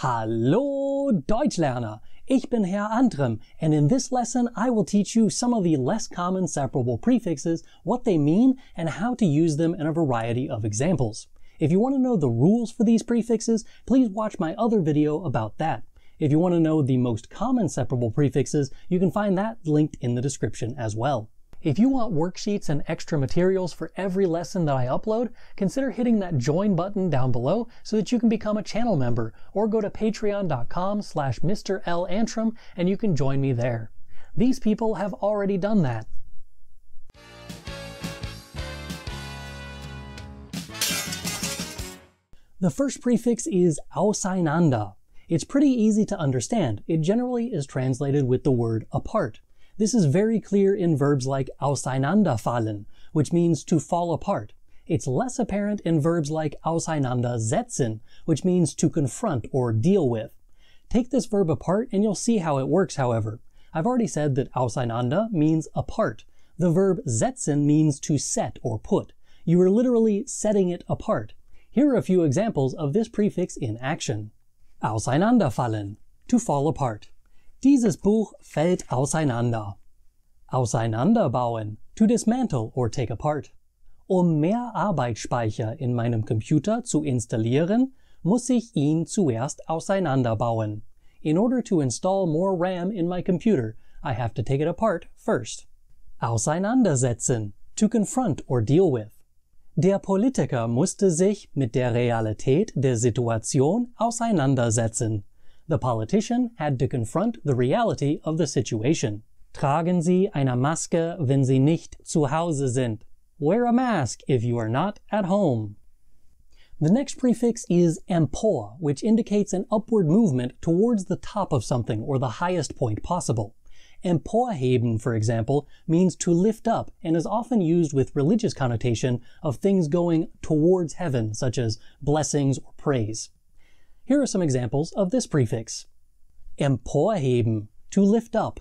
Hallo Deutschlerner! Ich bin Herr Antrem, and in this lesson I will teach you some of the less common separable prefixes, what they mean, and how to use them in a variety of examples. If you want to know the rules for these prefixes, please watch my other video about that. If you want to know the most common separable prefixes, you can find that linked in the description as well. If you want worksheets and extra materials for every lesson that I upload, consider hitting that join button down below so that you can become a channel member, or go to patreon.com/MrLAntrim and you can join me there. These people have already done that. The first prefix is auseinander. It's pretty easy to understand. It generally is translated with the word apart. This is very clear in verbs like auseinanderfallen, which means to fall apart. It's less apparent in verbs like auseinandersetzen, which means to confront or deal with. Take this verb apart and you'll see how it works, however. I've already said that auseinander means apart. The verb setzen means to set or put. You are literally setting it apart. Here are a few examples of this prefix in action. Auseinanderfallen, to fall apart. Dieses Buch fällt auseinander. Auseinanderbauen, to dismantle or take apart. Mehr Arbeitsspeicher in meinem Computer zu installieren, muss ich ihn zuerst auseinanderbauen. In order to install more RAM in my computer, I have to take it apart first. Auseinandersetzen, to confront or deal with. Der Politiker musste sich mit der Realität der Situation auseinandersetzen. The politician had to confront the reality of the situation. Tragen Sie eine Maske, wenn Sie nicht zu Hause sind. Wear a mask if you are not at home. The next prefix is empor, which indicates an upward movement towards the top of something or the highest point possible. Emporheben, for example, means to lift up and is often used with religious connotation of things going towards heaven, such as blessings or praise. Here are some examples of this prefix. Emporheben, to lift up.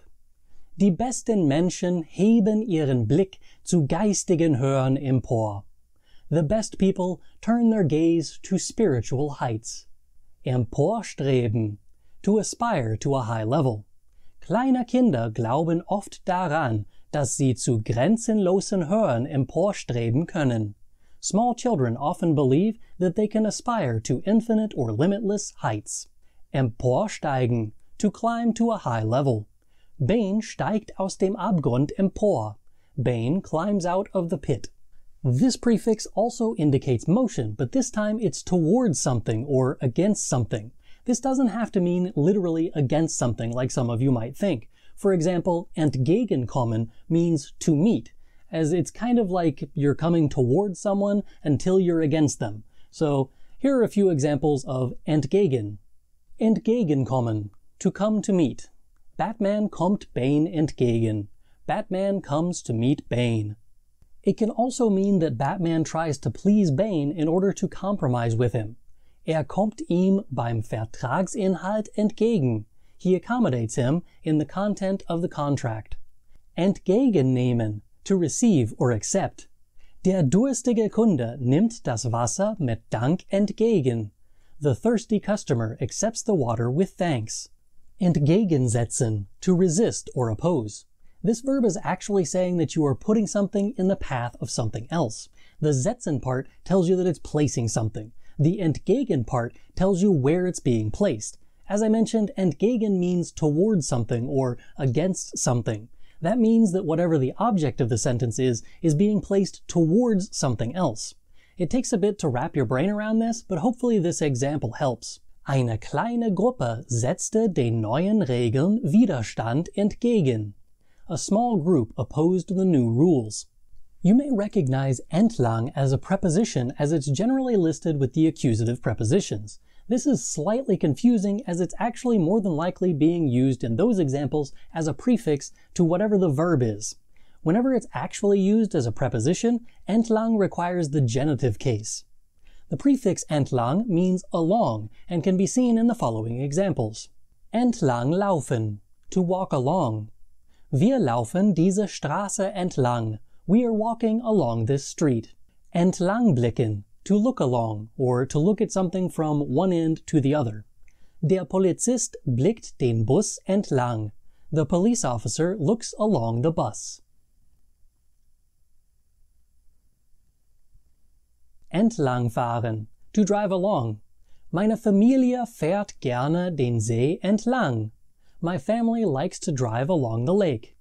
Die besten Menschen heben ihren Blick zu geistigen Höhen empor. The best people turn their gaze to spiritual heights. Emporstreben, to aspire to a high level. Kleine Kinder glauben oft daran, dass sie zu grenzenlosen Höhen emporstreben können. Small children often believe that they can aspire to infinite or limitless heights. Emporsteigen, to climb to a high level. Bane steigt aus dem Abgrund empor. Bane climbs out of the pit. This prefix also indicates motion, but this time it's towards something or against something. This doesn't have to mean literally against something like some of you might think. For example, entgegenkommen means to meet, as it's kind of like you're coming towards someone until you're against them. So here are a few examples of entgegen. Entgegenkommen, to come to meet. Batman kommt Bane entgegen. Batman comes to meet Bane. It can also mean that Batman tries to please Bane in order to compromise with him. Kommt ihm beim Vertragsinhalt entgegen. He accommodates him in the content of the contract. Entgegennehmen, to receive or accept. Der durstige Kunde nimmt das Wasser mit Dank entgegen. The thirsty customer accepts the water with thanks. Entgegensetzen, to resist or oppose. This verb is actually saying that you are putting something in the path of something else. The setzen part tells you that it's placing something. The entgegen part tells you where it's being placed. As I mentioned, entgegen means towards something or against something. That means that whatever the object of the sentence is being placed towards something else. It takes a bit to wrap your brain around this, but hopefully this example helps. Eine kleine Gruppe setzte den neuen Regeln Widerstand entgegen. A small group opposed the new rules. You may recognize entlang as a preposition as it's generally listed with the accusative prepositions. This is slightly confusing as it's actually more than likely being used in those examples as a prefix to whatever the verb is. Whenever it's actually used as a preposition, entlang requires the genitive case. The prefix entlang means along and can be seen in the following examples. Entlang laufen, to walk along. Wir laufen diese Straße entlang. We are walking along this street. Entlangblicken, to look along, or to look at something from one end to the other. Der Polizist blickt den Bus entlang. The police officer looks along the bus. Entlangfahren. To drive along. Meine Familie fährt gerne den See entlang. My family likes to drive along the lake.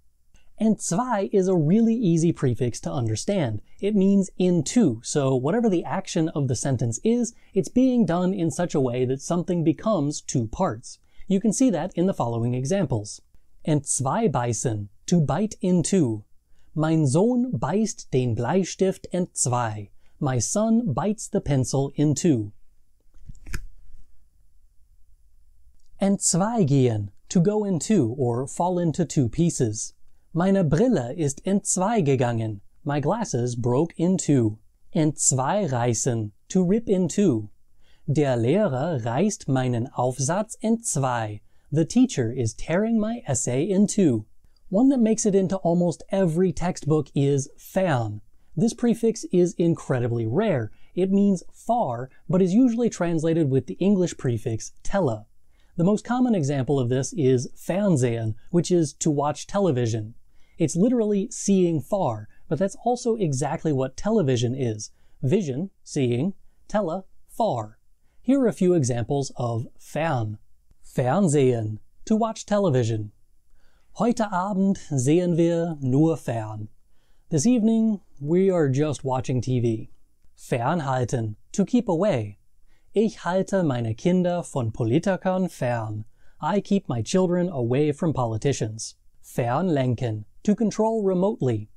Entzwei is a really easy prefix to understand. It means into, so whatever the action of the sentence is, it's being done in such a way that something becomes two parts. You can see that in the following examples. Entzweibeißen, to bite into. Mein Sohn beißt den Bleistift entzwei. My son bites the pencil in two. Entzweigehen, to go into or fall into two pieces. Meine Brille ist entzwei gegangen. My glasses broke in two. Entzweireißen, to rip in two. Der Lehrer reißt meinen Aufsatz entzwei. The teacher is tearing my essay in two. One that makes it into almost every textbook is fern. This prefix is incredibly rare. It means far, but is usually translated with the English prefix tele. The most common example of this is Fernsehen, which is to watch television. It's literally seeing far, but that's also exactly what television is. Vision, seeing, tele, far. Here are a few examples of fern. Fernsehen, to watch television. Heute Abend sehen wir nur fern. This evening, we are just watching TV. Fernhalten, to keep away. Ich halte meine Kinder von Politikern fern. I keep my children away from politicians. Fernlenken, to control remotely.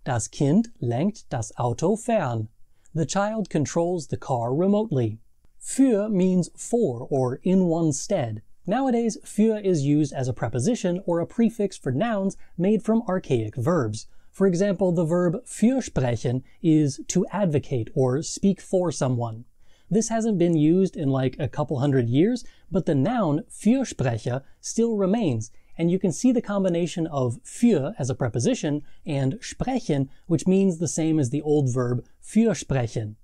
Das Kind lenkt das Auto fern. The child controls the car remotely. Für means for or in one's stead. Nowadays, für is used as a preposition or a prefix for nouns made from archaic verbs. For example, the verb fürsprechen is to advocate or speak for someone. This hasn't been used in like a couple hundred years, but the noun Fürsprecher still remains, and you can see the combination of für as a preposition and sprechen, which means the same as the old verb fürsprechen.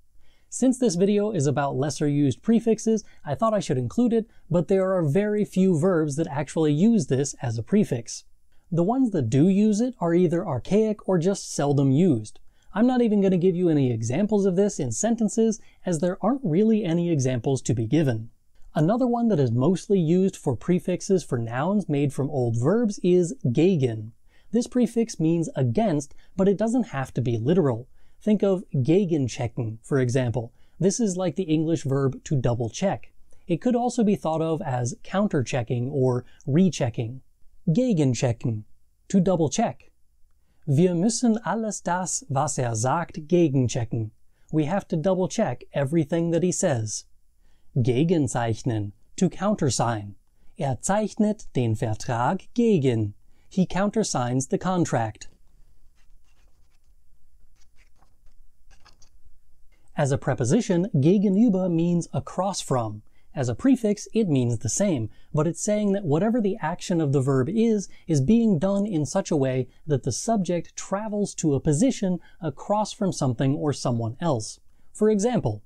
Since this video is about lesser used prefixes, I thought I should include it, but there are very few verbs that actually use this as a prefix. The ones that do use it are either archaic or just seldom used. I'm not even going to give you any examples of this in sentences, as there aren't really any examples to be given. Another one that is mostly used for prefixes for nouns made from old verbs is gegen. This prefix means against, but it doesn't have to be literal. Think of gegenchecken, for example. This is like the English verb to double check. It could also be thought of as counter-checking or rechecking. Gegenchecken, to double check. Wir müssen alles das, was sagt, gegenchecken. We have to double check everything that he says. Gegenzeichnen, to countersign. Zeichnet den Vertrag gegen. He countersigns the contract. As a preposition, gegenüber means across from. As a prefix, it means the same, but it's saying that whatever the action of the verb is being done in such a way that the subject travels to a position across from something or someone else. For example,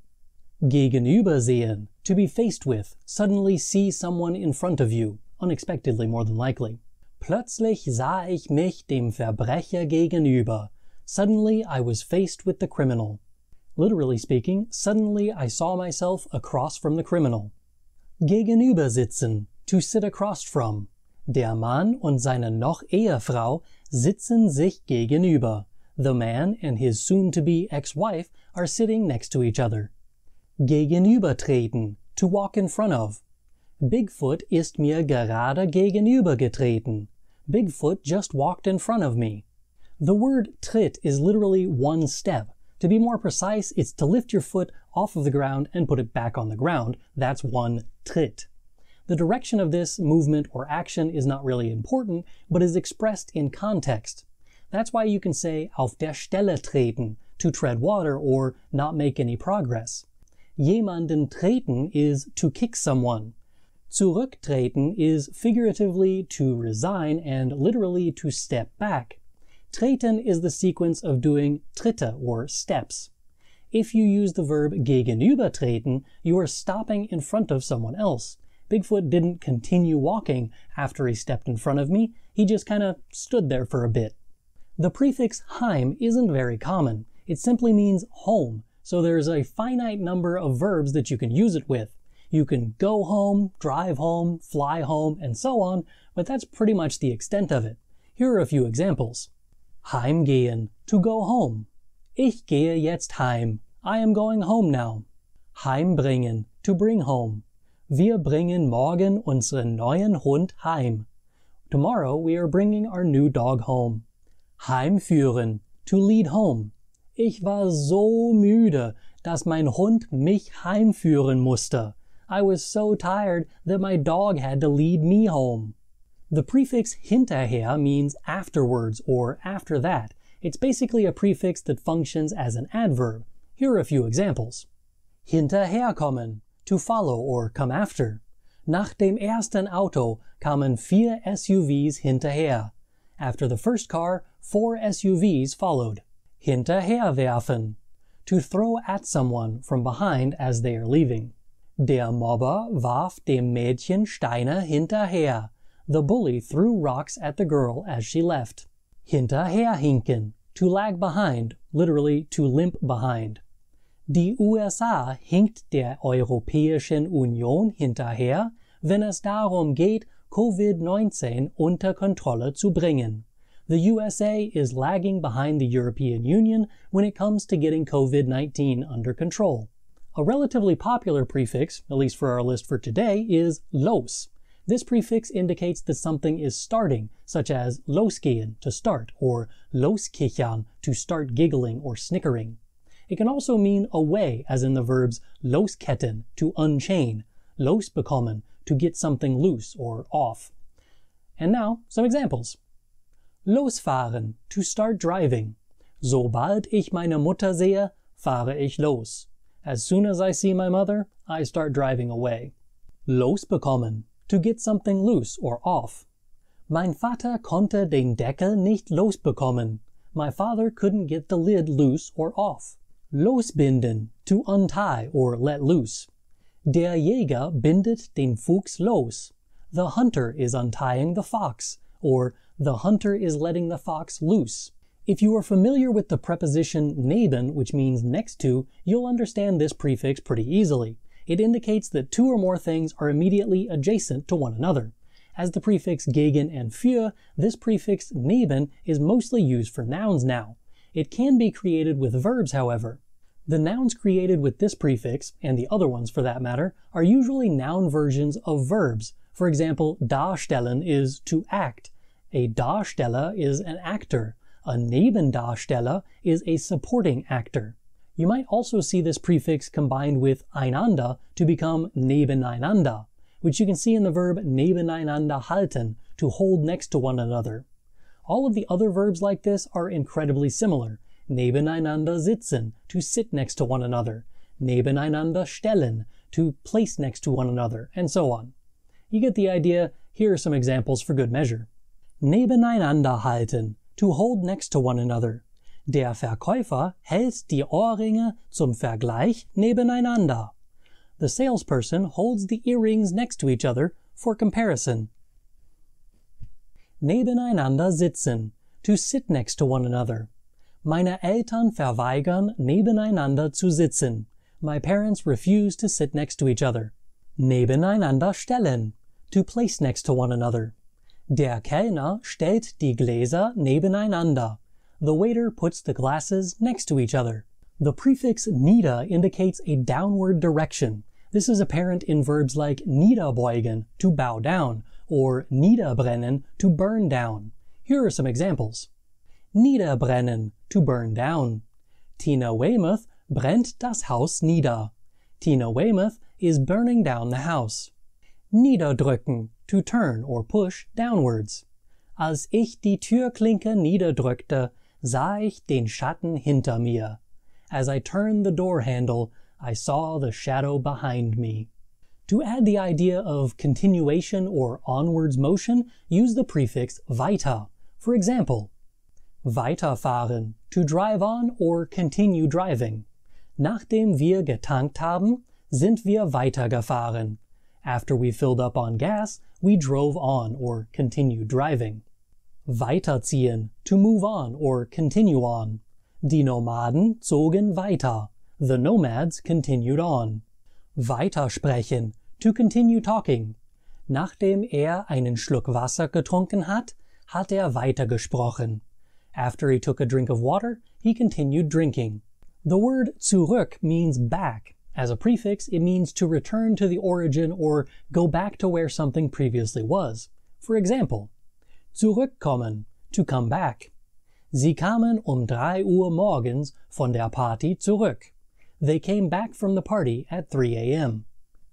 gegenübersehen, to be faced with, suddenly see someone in front of you, unexpectedly more than likely. Plötzlich sah ich mich dem Verbrecher gegenüber. Suddenly I was faced with the criminal. Literally speaking, suddenly I saw myself across from the criminal. Gegenüber sitzen, to sit across from. Der Mann und seine noch Ehefrau sitzen sich gegenüber. The man and his soon-to-be ex-wife are sitting next to each other. Gegenübertreten, to walk in front of. Bigfoot ist mir gerade gegenübergetreten. Bigfoot just walked in front of me. The word tritt is literally one step. To be more precise, it's to lift your foot off of the ground and put it back on the ground. That's one Tritt. The direction of this movement or action is not really important, but is expressed in context. That's why you can say auf der Stelle treten, to tread water or not make any progress. Jemanden treten is to kick someone. Zurücktreten is figuratively to resign and literally to step back. Treten is the sequence of doing Tritte or steps. If you use the verb gegenübertreten, you are stopping in front of someone else. Bigfoot didn't continue walking after he stepped in front of me, he just kinda stood there for a bit. The prefix heim isn't very common. It simply means home, so there's a finite number of verbs that you can use it with. You can go home, drive home, fly home, and so on, but that's pretty much the extent of it. Here are a few examples. Heimgehen, to go home. Ich gehe jetzt heim. I am going home now. Heimbringen, to bring home. Wir bringen morgen unseren neuen Hund heim. Tomorrow we are bringing our new dog home. Heimführen, to lead home. Ich war so müde, dass mein Hund mich heimführen musste. I was so tired that my dog had to lead me home. The prefix hinterher means afterwards or after that. It's basically a prefix that functions as an adverb. Here are a few examples. Hinterherkommen, to follow or come after. Nach dem ersten Auto kamen 4 SUVs hinterher. After the first car, 4 SUVs followed. Hinterherwerfen, to throw at someone from behind as they are leaving. Der Mobber warf dem Mädchen Steine hinterher. The bully threw rocks at the girl as she left. Hinterherhinken, to lag behind, literally to limp behind. Die USA hinkt der Europäischen Union hinterher, wenn es darum geht, Covid-19 unter Kontrolle zu bringen. The USA is lagging behind the European Union when it comes to getting COVID-19 under control. A relatively popular prefix, at least for our list for today, is los. This prefix indicates that something is starting, such as losgehen, to start, or loskichern, to start giggling or snickering. It can also mean away, as in the verbs losketten, to unchain, losbekommen, to get something loose or off. And now, some examples. Losfahren, to start driving. Sobald ich meine Mutter sehe, fahre ich los. As soon as I see my mother, I start driving away. Losbekommen, to get something loose or off. Mein Vater konnte den Deckel nicht losbekommen. My father couldn't get the lid loose or off. Losbinden, to untie or let loose. Der Jäger bindet den Fuchs los. The hunter is untying the fox, or the hunter is letting the fox loose. If you are familiar with the preposition neben, which means next to, you'll understand this prefix pretty easily. It indicates that 2 or more things are immediately adjacent to one another. As the prefix gegen and für, this prefix neben is mostly used for nouns now. It can be created with verbs, however. The nouns created with this prefix, and the other ones for that matter, are usually noun versions of verbs. For example, darstellen is to act. A Darsteller is an actor. A Nebendarsteller is a supporting actor. You might also see this prefix combined with einander to become nebeneinander, which you can see in the verb nebeneinander halten, to hold next to one another. All of the other verbs like this are incredibly similar. Nebeneinander sitzen, to sit next to one another. Nebeneinander stellen, to place next to one another, and so on. You get the idea. Here are some examples for good measure. Nebeneinander halten, to hold next to one another. Der Verkäufer hält die Ohrringe zum Vergleich nebeneinander. The salesperson holds the earrings next to each other for comparison. Nebeneinander sitzen, to sit next to one another. Meine Eltern verweigern, nebeneinander zu sitzen. My parents refuse to sit next to each other. Nebeneinander stellen, to place next to one another. Der Kellner stellt die Gläser nebeneinander. The waiter puts the glasses next to each other. The prefix nieder indicates a downward direction. This is apparent in verbs like niederbeugen, to bow down, or niederbrennen, to burn down. Here are some examples. Niederbrennen, to burn down. Tina Weymouth brennt das Haus nieder. Tina Weymouth is burning down the house. Niederdrücken, to turn or push downwards. Als ich die Türklinke niederdrückte, sah ich den Schatten hinter mir. As I turned the door handle, I saw the shadow behind me. To add the idea of continuation or onwards motion, use the prefix weiter. For example, weiterfahren, to drive on or continue driving. Nachdem wir getankt haben, sind wir weitergefahren. After we filled up on gas, we drove on or continued driving. Weiterziehen, to move on or continue on. Die Nomaden zogen weiter. The nomads continued on. Weitersprechen, to continue talking. Nachdem einen Schluck Wasser getrunken hat, hat weitergesprochen. After he took a drink of water, he continued drinking. The word zurück means back. As a prefix, it means to return to the origin or go back to where something previously was. For example, zurückkommen, to come back. Sie kamen 3 Uhr morgens von der Party zurück. They came back from the party at 3 a.m.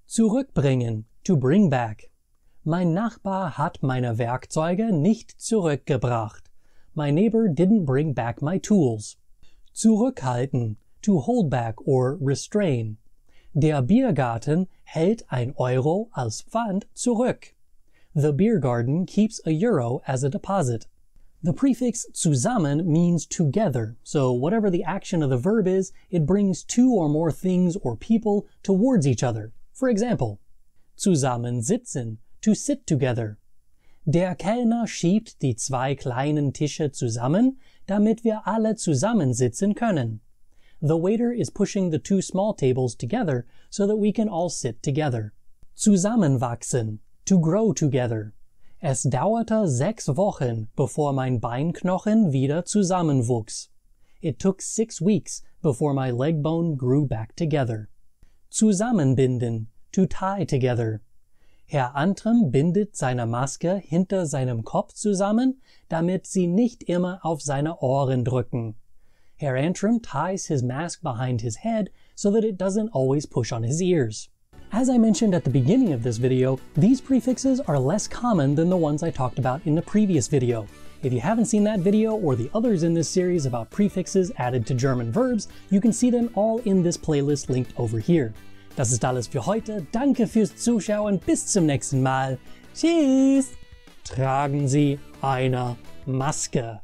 Zurückbringen, to bring back. Mein Nachbar hat meine Werkzeuge nicht zurückgebracht. My neighbor didn't bring back my tools. Zurückhalten, to hold back or restrain. Der Biergarten hält €1 als Pfand zurück. The beer garden keeps €1 as a deposit. The prefix zusammen means together, so whatever the action of the verb is, it brings two or more things or people towards each other. For example, zusammensitzen, to sit together. Der Kellner schiebt die 2 kleinen Tische zusammen, damit wir alle zusammensitzen können. The waiter is pushing the 2 small tables together so that we can all sit together. Zusammenwachsen, to grow together. Es dauerte 6 Wochen, bevor mein Beinknochen wieder zusammenwuchs. It took 6 weeks before my leg bone grew back together. Zusammenbinden, to tie together. Herr Antrim bindet seine Maske hinter seinem Kopf zusammen, damit sie nicht immer auf seine Ohren drücken. Herr Antrim ties his mask behind his head so that it doesn't always push on his ears. As I mentioned at the beginning of this video, these prefixes are less common than the ones I talked about in the previous video. If you haven't seen that video or the others in this series about prefixes added to German verbs, you can see them all in this playlist linked over here. Das ist alles für heute. Danke fürs Zuschauen. Bis zum nächsten Mal. Tschüss! Tragen Sie eine Maske.